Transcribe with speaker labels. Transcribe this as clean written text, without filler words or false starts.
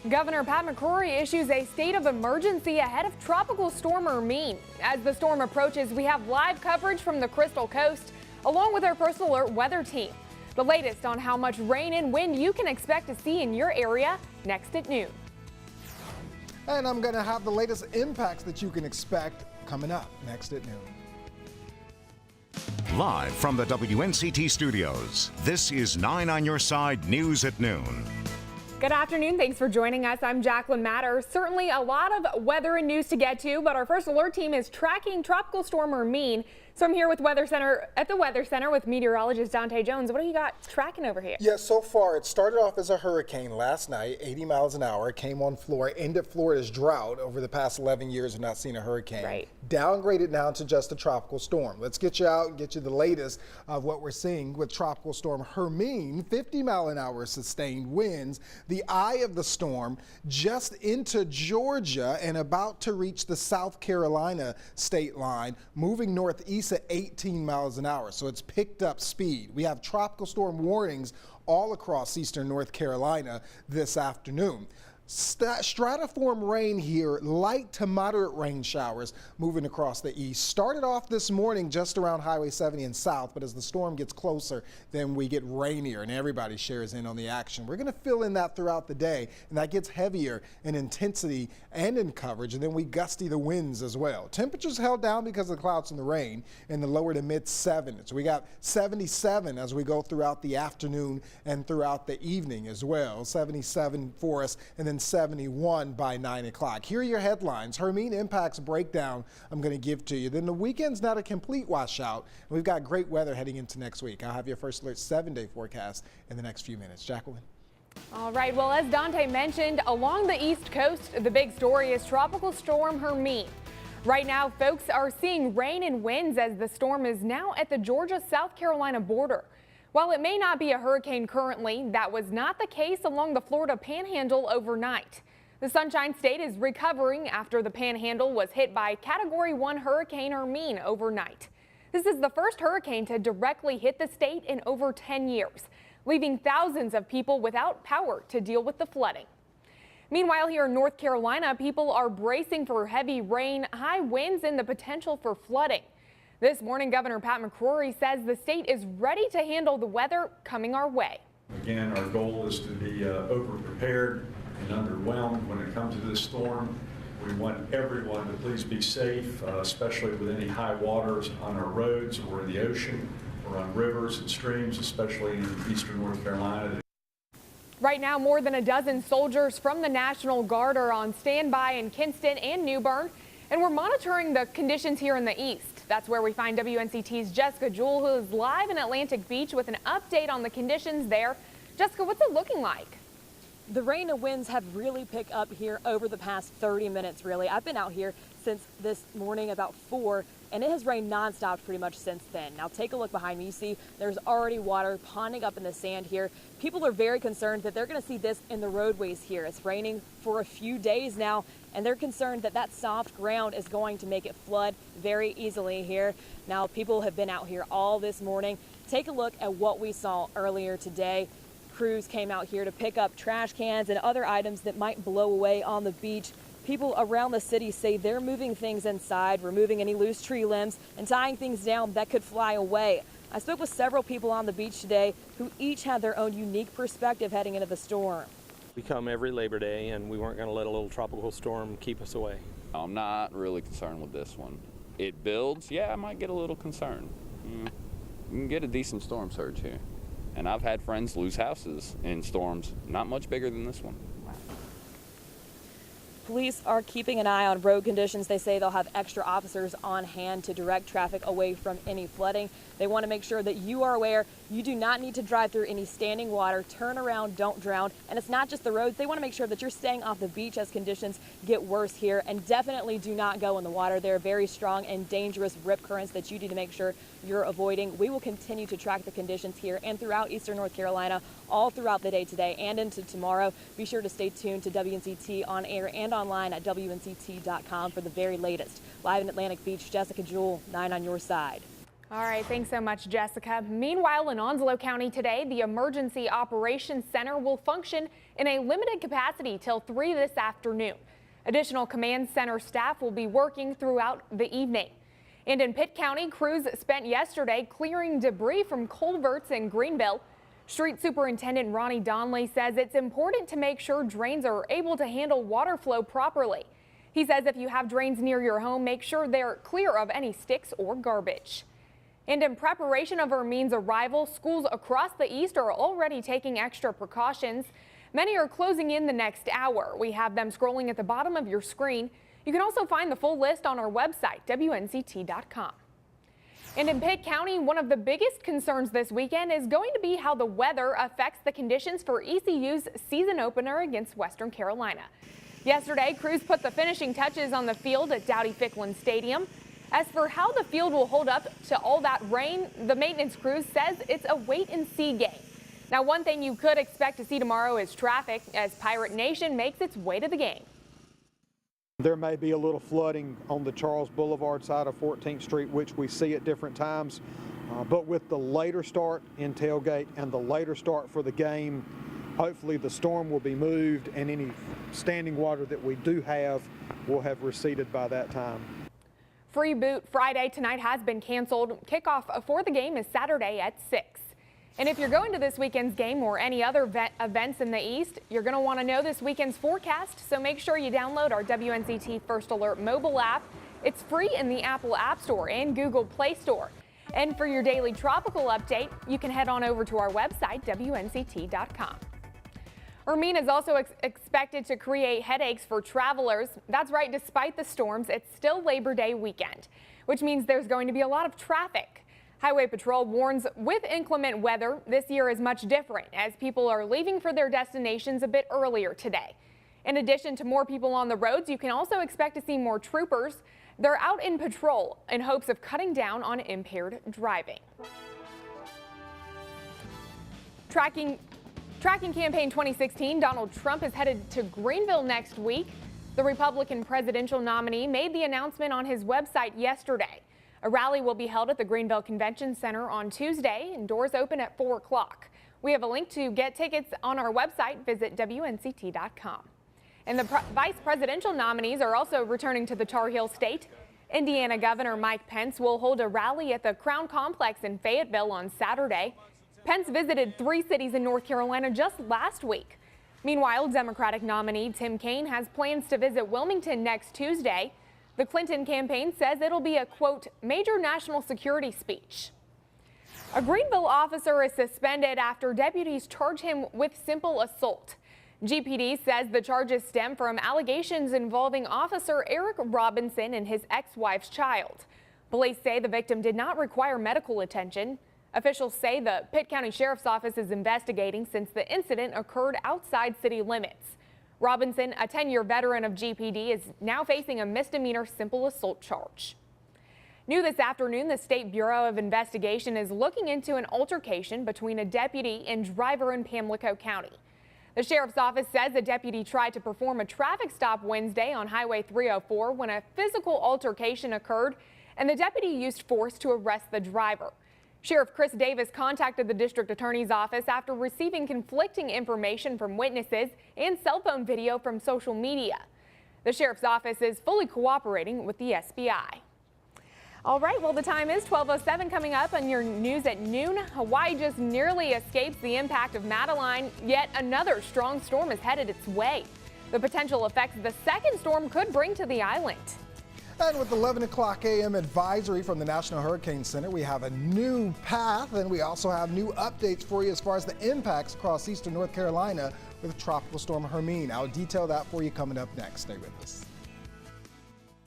Speaker 1: Governor Pat McCrory issues a state of emergency ahead of Tropical Storm Hermine. As the storm approaches, we have live coverage from the Crystal Coast, along with our First Alert weather team. The latest on how much rain and wind you can expect to see in your area next at noon.
Speaker 2: And I'm going to have the latest impacts that you can expect coming up next at noon.
Speaker 3: Live from the WNCT studios, this is 9 on Your Side News at Noon.
Speaker 1: Good afternoon. Thanks for joining us. I'm Jacqueline Matter. Certainly a lot of weather and news to get to, but our First Alert team is tracking Tropical Storm Hermine. So I'm here with the Weather Center with meteorologist Dante Jones. What do you got tracking over here?
Speaker 2: Yeah, so far it started off as a hurricane last night, 80 miles an hour. It came on Florida, ended Florida's drought. Over the past 11 years, we've not seen a hurricane.
Speaker 1: Right.
Speaker 2: Downgraded now to just a tropical storm. Let's get you out and get you the latest of what we're seeing with Tropical Storm Hermine. 50 mile an hour sustained winds. The eye of the storm just into Georgia and about to reach the South Carolina state line, moving northeast at 18 miles an hour. So it's picked up speed. We have tropical storm warnings all across eastern North Carolina this afternoon. Stratiform rain here, light to moderate rain showers moving across the east. Started off this morning just around Highway 70 and south, but as the storm gets closer, then we get rainier and everybody shares in on the action. We're going to fill in that throughout the day, and that gets heavier in intensity and in coverage, and then we gusty the winds as well. Temperatures held down because of the clouds and the rain in the lower to mid 70s. We got 77 as we go throughout the afternoon and throughout the evening as well. 77 for us, and then 71 by 9 o'clock. Here are your headlines. Hermine impacts breakdown I'm going to give to you. Then the weekend's not a complete washout. We've got great weather heading into next week. I'll have your First Alert 7-day forecast in the next few minutes. Jacqueline.
Speaker 1: All right, well, as Dante mentioned, along the East Coast, the big story is Tropical Storm Hermine. Right now, folks are seeing rain and winds as the storm is now at the Georgia-South Carolina border. While it may not be a hurricane currently, that was not the case along the Florida Panhandle overnight. The Sunshine State is recovering after the Panhandle was hit by Category 1 Hurricane Hermine overnight. This is the first hurricane to directly hit the state in over 10 years, leaving thousands of people without power to deal with the flooding. Meanwhile, here in North Carolina, people are bracing for heavy rain, high winds, and the potential for flooding. This morning, Governor Pat McCrory says the state is ready to handle the weather coming our way.
Speaker 4: Again, our goal is to be over-prepared and underwhelmed when it comes to this storm. We want everyone to please be safe, especially with any high waters on our roads or in the ocean or on rivers and streams, especially in eastern North Carolina.
Speaker 1: Right now, more than a dozen soldiers from the National Guard are on standby in Kinston and New Bern, and we're monitoring the conditions here in the east. That's where we find WNCT's Jessica Jewell, who is live in Atlantic Beach with an update on the conditions there. Jessica, what's it looking like?
Speaker 5: The rain and winds have really picked up here over the past 30 minutes, really. I've been out here since this morning about 4, and it has rained nonstop pretty much since then. Now take a look behind me. You see there's already water ponding up in the sand here. People are very concerned that they're going to see this in the roadways here. It's raining for a few days now, and they're concerned that that soft ground is going to make it flood very easily here. Now, people have been out here all this morning. Take a look at what we saw earlier today. Crews came out here to pick up trash cans and other items that might blow away on the beach. People around the city say they're moving things inside, removing any loose tree limbs, and tying things down that could fly away. I spoke with several people on the beach today who each had their own unique perspective heading into the storm.
Speaker 6: We come every Labor Day, and we weren't going to let a little tropical storm keep us away.
Speaker 7: I'm not really concerned with this one. It builds, yeah, I might get a little concerned. You can get a decent storm surge here. And I've had friends lose houses in storms not much bigger than this one.
Speaker 5: Police are keeping an eye on road conditions. They say they'll have extra officers on hand to direct traffic away from any flooding. They want to make sure that you are aware you do not need to drive through any standing water. Turn around, don't drown. And it's not just the roads. They want to make sure that you're staying off the beach as conditions get worse here. And definitely do not go in the water. There are very strong and dangerous rip currents that you need to make sure you're avoiding. We will continue to track the conditions here and throughout eastern North Carolina all throughout the day today and into tomorrow. Be sure to stay tuned to WNCT on air and online at WNCT.com for the very latest. Live in Atlantic Beach, Jessica Jewell, 9 on your side.
Speaker 1: All right, thanks so much, Jessica. Meanwhile, in Onslow County today, the Emergency Operations Center will function in a limited capacity till 3 this afternoon. Additional command center staff will be working throughout the evening. And in Pitt County, crews spent yesterday clearing debris from culverts in Greenville. Street Superintendent Ronnie Donnelly says it's important to make sure drains are able to handle water flow properly. He says if you have drains near your home, make sure they're clear of any sticks or garbage. And in preparation of Hermine's arrival, schools across the east are already taking extra precautions. Many are closing in the next hour. We have them scrolling at the bottom of your screen. You can also find the full list on our website, WNCT.com. And in Pitt County, one of the biggest concerns this weekend is going to be how the weather affects the conditions for ECU's season opener against Western Carolina. Yesterday, crews put the finishing touches on the field at Dowdy-Ficklin Stadium. As for how the field will hold up to all that rain, the maintenance crew says it's a wait-and-see game. Now, one thing you could expect to see tomorrow is traffic as Pirate Nation makes its way to the game.
Speaker 8: There may be a little flooding on the Charles Boulevard side of 14th Street, which we see at different times. But with the later start in tailgate and the later start for the game, hopefully the storm will be moved and any standing water that we do have will have receded by that time.
Speaker 1: Free Boot Friday tonight has been canceled. Kickoff for the game is Saturday at 6. And if you're going to this weekend's game or any other events in the East, you're going to want to know this weekend's forecast, so make sure you download our WNCT First Alert mobile app. It's free in the Apple App Store and Google Play Store. And for your daily tropical update, you can head on over to our website, WNCT.com. Hermine is also expected to create headaches for travelers. That's right, despite the storms, it's still Labor Day weekend, which means there's going to be a lot of traffic. Highway Patrol warns with inclement weather, this year is much different as people are leaving for their destinations a bit earlier today. In addition to more people on the roads, you can also expect to see more troopers. They're out in patrol in hopes of cutting down on impaired driving. Tracking campaign 2016, Donald Trump is headed to Greenville next week. The Republican presidential nominee made the announcement on his website yesterday. A rally will be held at the Greenville Convention Center on Tuesday, and doors open at 4 o'clock. We have a link to get tickets on our website. Visit WNCT.com. And the vice presidential nominees are also returning to the Tar Heel State. Indiana Governor Mike Pence will hold a rally at the Crown Complex in Fayetteville on Saturday. Pence visited 3 cities in North Carolina just last week. Meanwhile, Democratic nominee Tim Kaine has plans to visit Wilmington next Tuesday. The Clinton campaign says it'll be a, quote, major national security speech. A Greenville officer is suspended after deputies charge him with simple assault. GPD says the charges stem from allegations involving Officer Eric Robinson and his ex-wife's child. Police say the victim did not require medical attention. Officials say the Pitt County Sheriff's Office is investigating since the incident occurred outside city limits. Robinson, a 10-year veteran of GPD, is now facing a misdemeanor simple assault charge. New this afternoon, the State Bureau of Investigation is looking into an altercation between a deputy and driver in Pamlico County. The Sheriff's Office says a deputy tried to perform a traffic stop Wednesday on Highway 304 when a physical altercation occurred, and the deputy used force to arrest the driver. Sheriff Chris Davis contacted the district attorney's office after receiving conflicting information from witnesses and cell phone video from social media. The sheriff's office is fully cooperating with the SBI. All right, well, the time is 12:07. Coming up on your news at noon, Hawaii just nearly escapes the impact of Madeline. Yet another strong storm is headed its way. The potential effects the second storm could bring to the island.
Speaker 2: And with 11 o'clock a.m. advisory from the National Hurricane Center, we have a new path, and we also have new updates for you as far as the impacts across eastern North Carolina with Tropical Storm Hermine. I'll detail that for you coming up next. Stay with us.